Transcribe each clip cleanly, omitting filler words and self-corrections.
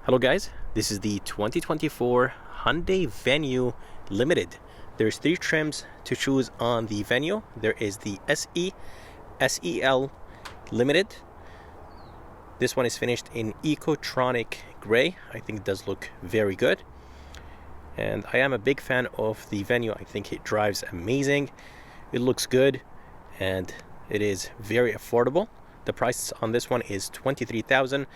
Hello guys, this is the 2024 Hyundai Venue Limited. There's 3 trims to choose on the Venue. There is the SE, SEL Limited. This one is finished in Ecotronic Gray. I think it does look very good. And I am a big fan of the Venue. I think it drives amazing. It looks good and it is very affordable. The price on this one is $23,000.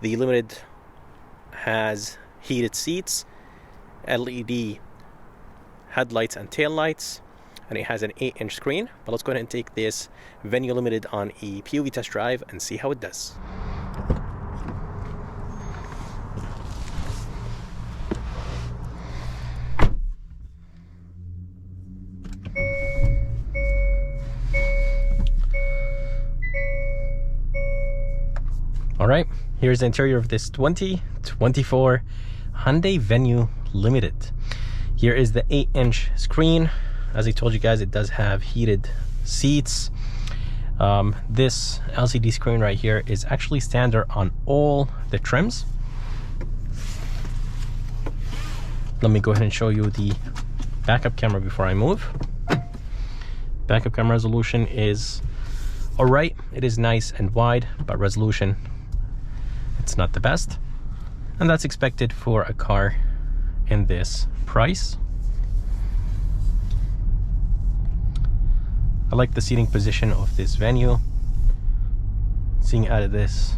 The Limited has heated seats, LED headlights and tail lights, and it has an 8-inch screen. But let's go ahead and take this Venue Limited on a POV test drive and see how it does. All right, here's the interior of this 2024 Hyundai Venue Limited. Here is the 8-inch screen. As I told you guys, it does have heated seats. This LCD screen right here is actually standard on all the trims. Let me go ahead and show you the backup camera before I move. Backup camera resolution is all right. It is nice and wide, but resolution, it's not the best, and that's expected for a car in this price. I like the seating position of this Venue. Seeing out of this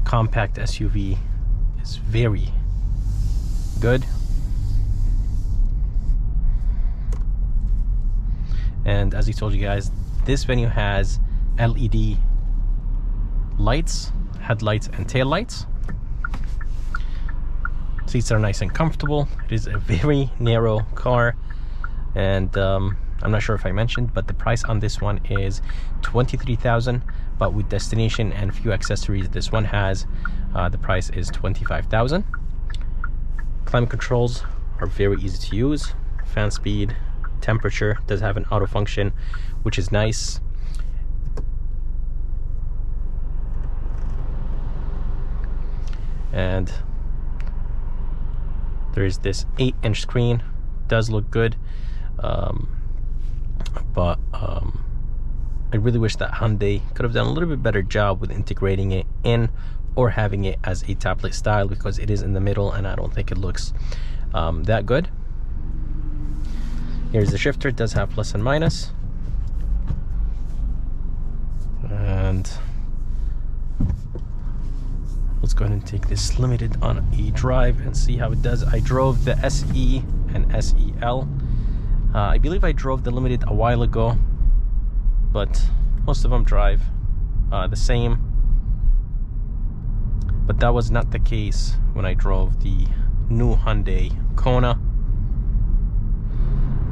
compact SUV is very good. And as I told you guys, this Venue has LED lights, headlights and tail lights. Seats are nice and comfortable. It is a very narrow car, and I'm not sure if I mentioned, but the price on this one is $23,000, but with destination and a few accessories this one has, the price is $25,000. Climate controls are very easy to use. Fan speed, temperature, does have an auto function, which is nice. And there is this 8-inch screen. Does look good, but I really wish that Hyundai could have done a little bit better job with integrating it in or having it as a tablet style, because it is in the middle and I don't think it looks that good. Here's the shifter. It does have plus and minus, and let's go ahead and take this Limited on a drive and see how it does. I drove the SE and SEL. I believe I drove the Limited a while ago, but most of them drive the same. But that was not the case when I drove the new Hyundai Kona.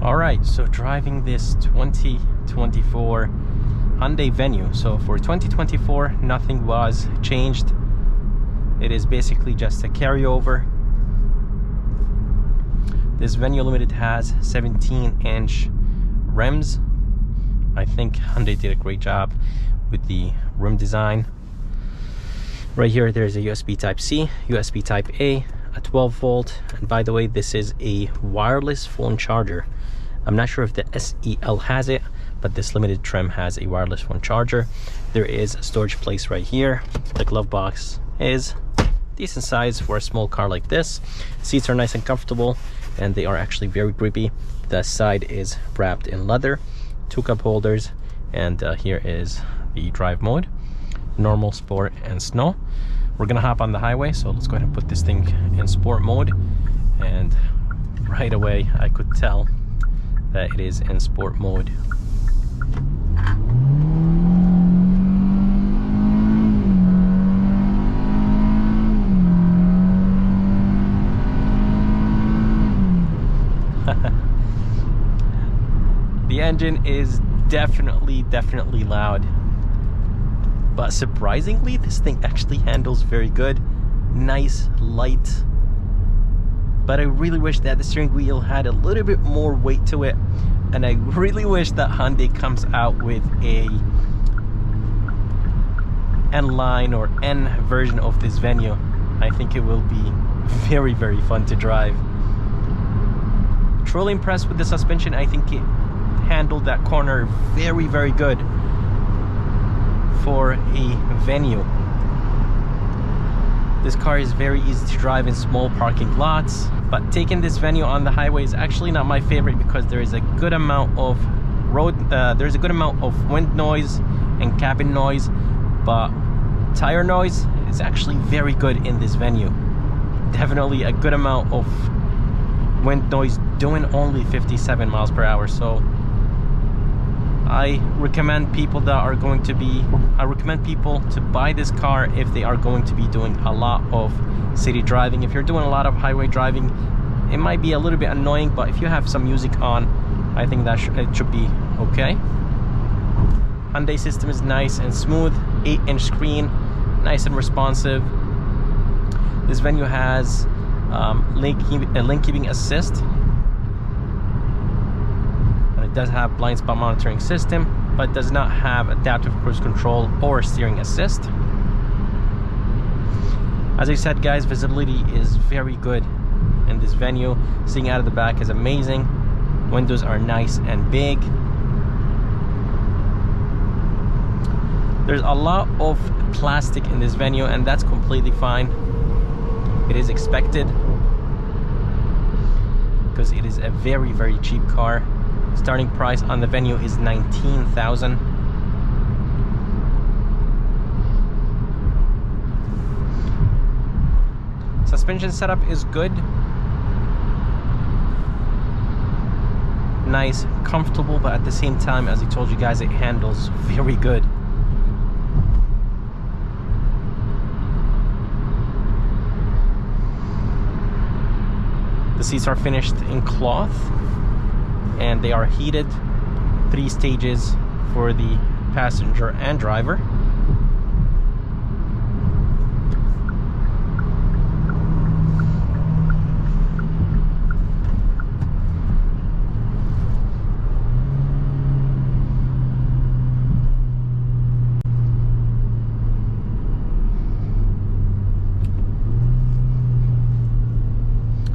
Alright, so driving this 2024 Hyundai Venue. So for 2024, nothing was changed. It is basically just a carryover. This Venue Limited has 17-inch rims. I think Hyundai did a great job with the rim design. Right here, there's a USB Type-C, USB Type-A, a 12-volt, and by the way, this is a wireless phone charger. I'm not sure if the SEL has it, but this Limited trim has a wireless phone charger. There is a storage place right here. The glove box is decent size for a small car like this. Seats are nice and comfortable, and they are actually very grippy. The side is wrapped in leather. 2 cup holders, and here is the drive mode: normal, sport, and snow. We're gonna hop on the highway, so let's go ahead and put this thing in sport mode, and right away I could tell that it is in sport mode. The engine is definitely loud, but surprisingly this thing actually handles very good. Nice, light, but I really wish that the steering wheel had a little bit more weight to it, and I really wish that Hyundai comes out with a N line or N version of this Venue, I think it will be very, very fun to drive. Truly impressed with the suspension. I think it handled that corner very, very good for a Venue. This car is very easy to drive in small parking lots, but taking this Venue on the highway is actually not my favorite because there is a good amount of there's a good amount of wind noise and cabin noise, but tire noise is actually very good in this Venue. Definitely a good amount of wind noise doing only 57 miles per hour. So I recommend people to buy this car if they are going to be doing a lot of city driving. If you're doing a lot of highway driving, it might be a little bit annoying, but if you have some music on, I think that it should be okay. Hyundai system is nice and smooth, 8-inch screen, nice and responsive. This Venue has lane keeping assist, and it does have blind spot monitoring system, but does not have adaptive cruise control or steering assist. As I said, guys, visibility is very good in this Venue. Seeing out of the back is amazing. Windows are nice and big. There's a lot of plastic in this Venue, and that's completely fine. It is expected because it is a very, very cheap car. Starting price on the Venue is $19,000. Suspension setup is good. Nice, comfortable, but at the same time, as I told you guys, it handles very good. The seats are finished in cloth and they are heated, 3 stages for the passenger and driver.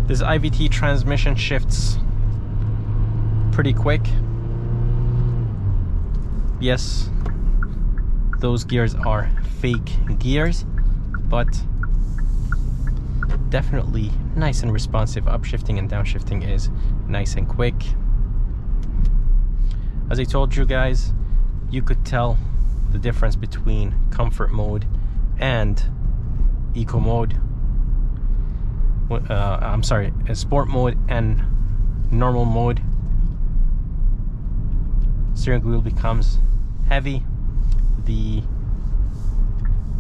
This IVT transmission shifts pretty quick. Yes, those gears are fake gears, but definitely nice and responsive. Upshifting and downshifting is nice and quick. As I told you guys, you could tell the difference between comfort mode and eco mode. I'm sorry, sport mode and normal mode. Steering wheel becomes heavy. The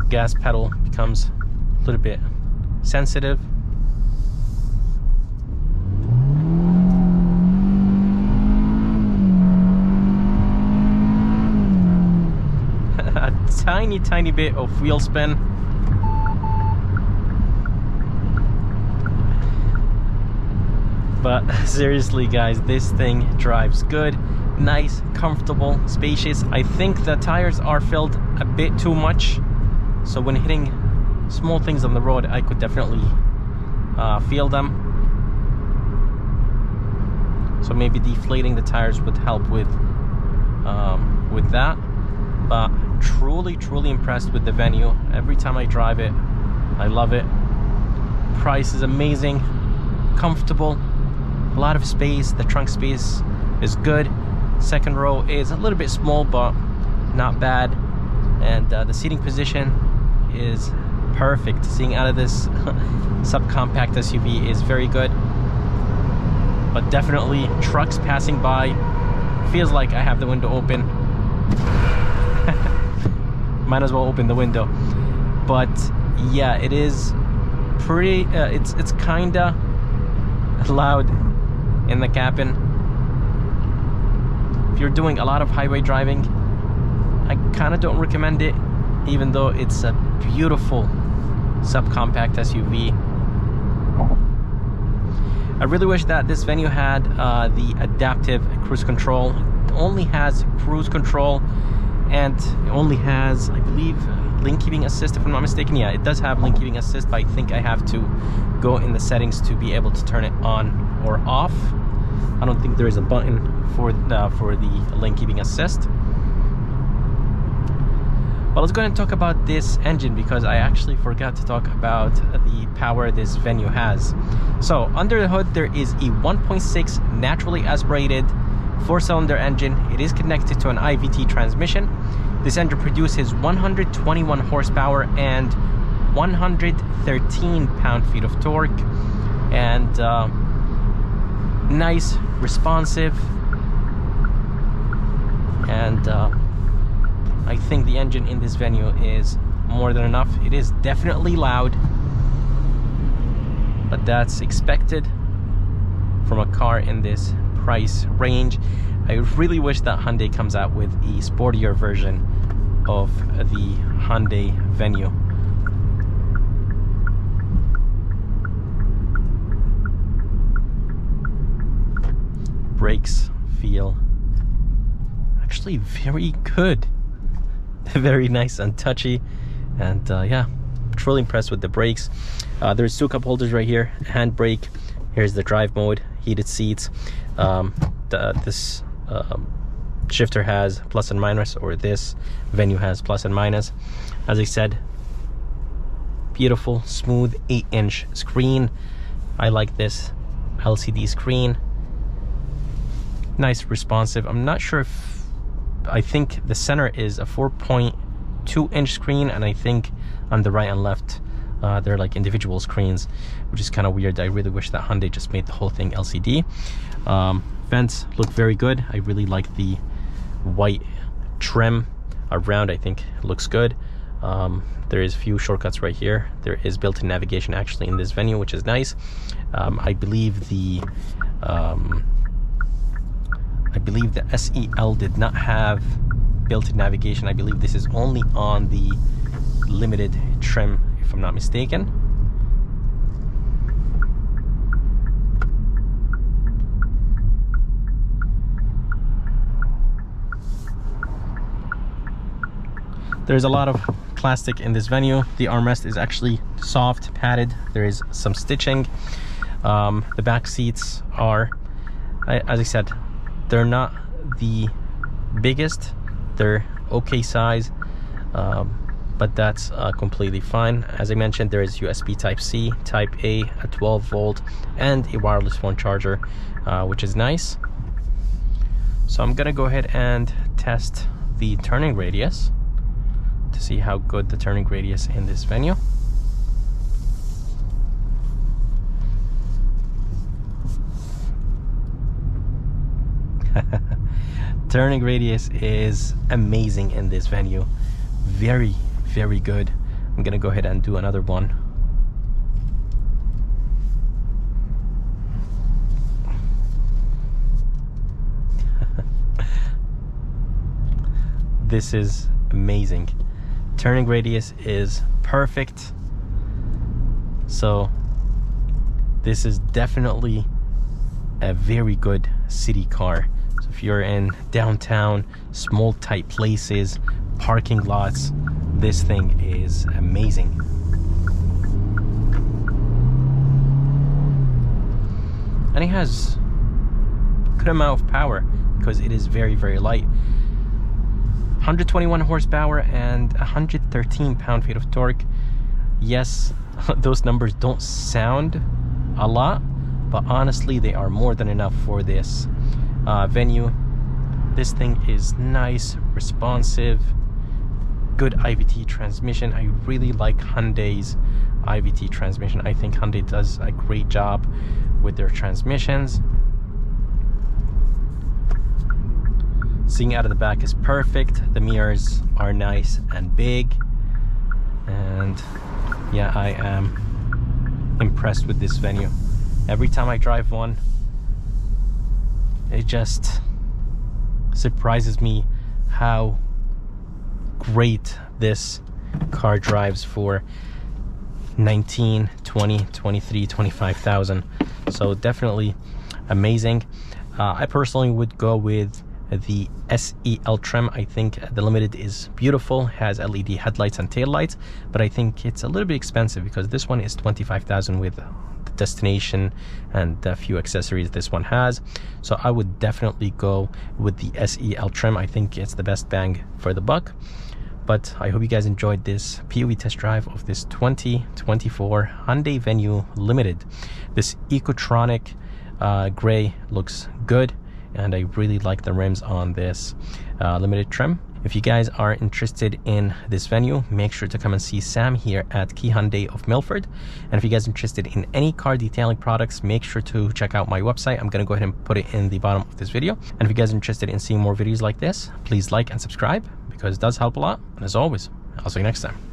gas pedal becomes a little bit sensitive. A tiny bit of wheel spin. But seriously, guys, this thing drives good, nice, comfortable, spacious. I think the tires are filled a bit too much, so when hitting small things on the road, I could definitely feel them. So maybe deflating the tires would help with that. But truly impressed with the Venue. Every time I drive it, I love it. Price is amazing, comfortable. A lot of space. The trunk space is good. Second row is a little bit small, but not bad. And the seating position is perfect. Seeing out of this subcompact SUV is very good. But definitely trucks passing by, feels like I have the window open. Might as well open the window. But yeah, it is pretty it's kinda loud in the cabin. If you're doing a lot of highway driving, I kind of don't recommend it, even though it's a beautiful subcompact SUV. I really wish that this Venue had the adaptive cruise control. It only has cruise control, and it only has, I believe, lane keeping assist, if I'm not mistaken. Yeah, it does have lane keeping assist, but I think I have to go in the settings to be able to turn it on or off. I don't think there is a button for the lane keeping assist. But let's go ahead and talk about this engine, because I actually forgot to talk about the power this Venue has. So under the hood, there is a 1.6 naturally aspirated 4-cylinder engine. It is connected to an IVT transmission. This engine produces 121 horsepower and 113 pound-feet of torque, and nice, responsive, and I think the engine in this Venue is more than enough. It is definitely loud, but that's expected from a car in this price range. I really wish that Hyundai comes out with a sportier version of the Hyundai Venue. Brakes feel actually very good. Very nice and touchy, and yeah, truly impressed with the brakes. There's 2 cup holders right here, handbrake. Here's the drive mode, heated seats. This shifter has plus and minus, or this Venue has plus and minus. As I said, beautiful, smooth 8-inch screen. I like this LCD screen. Nice, responsive. I'm not sure if, I think the center is a 4.2-inch screen, and I think on the right and left they're like individual screens, which is kind of weird. I really wish that Hyundai just made the whole thing LCD. Vents look very good. I really like the white trim around. I think it looks good. There is a few shortcuts right here. There is built-in navigation actually in this Venue, which is nice. I believe the SEL did not have built-in navigation. I believe this is only on the limited trim, if I'm not mistaken. There's a lot of plastic in this Venue. The armrest is actually soft, padded. There is some stitching. The back seats are, as I said, they're not the biggest. They're okay size, but that's completely fine. As I mentioned, there is USB Type-C, Type-A, a 12-volt, and a wireless phone charger, which is nice. So I'm gonna go ahead and test the turning radius to see how good the turning radius in this Venue. Turning radius is amazing in this Venue. Very, very good. I'm gonna go ahead and do another one. This is amazing. Turning radius is perfect. So this is definitely a very good city car. So if you're in downtown, small tight places, parking lots, this thing is amazing. And it has a good amount of power because it is very, very light. 121 horsepower and 113 pound-feet of torque. Yes, those numbers don't sound a lot, but honestly they are more than enough for this Venue. This thing is nice, responsive, good IVT transmission. I really like Hyundai's IVT transmission. I think Hyundai does a great job with their transmissions. Seeing out of the back is perfect. The mirrors are nice and big, and yeah, I am impressed with this Venue. Every time I drive one, it just surprises me how great this car drives for 19, 20, 23, 25,000. So definitely amazing. I personally would go with the SEL trim. I think the Limited is beautiful, has LED headlights and tail lights, but I think it's a little bit expensive because this one is $25,000 with the destination and a few accessories this one has. So I would definitely go with the SEL trim. I think it's the best bang for the buck. But I hope you guys enjoyed this POV test drive of this 2024 Hyundai Venue Limited. This Ecotronic gray looks good, and I really like the rims on this Limited trim. If you guys are interested in this Venue, make sure to come and see Sam here at Key Hyundai of Milford. And if you guys are interested in any car detailing products, make sure to check out my website. I'm going to go ahead and put it in the bottom of this video. And if you guys are interested in seeing more videos like this, please like and subscribe because it does help a lot. And as always, I'll see you next time.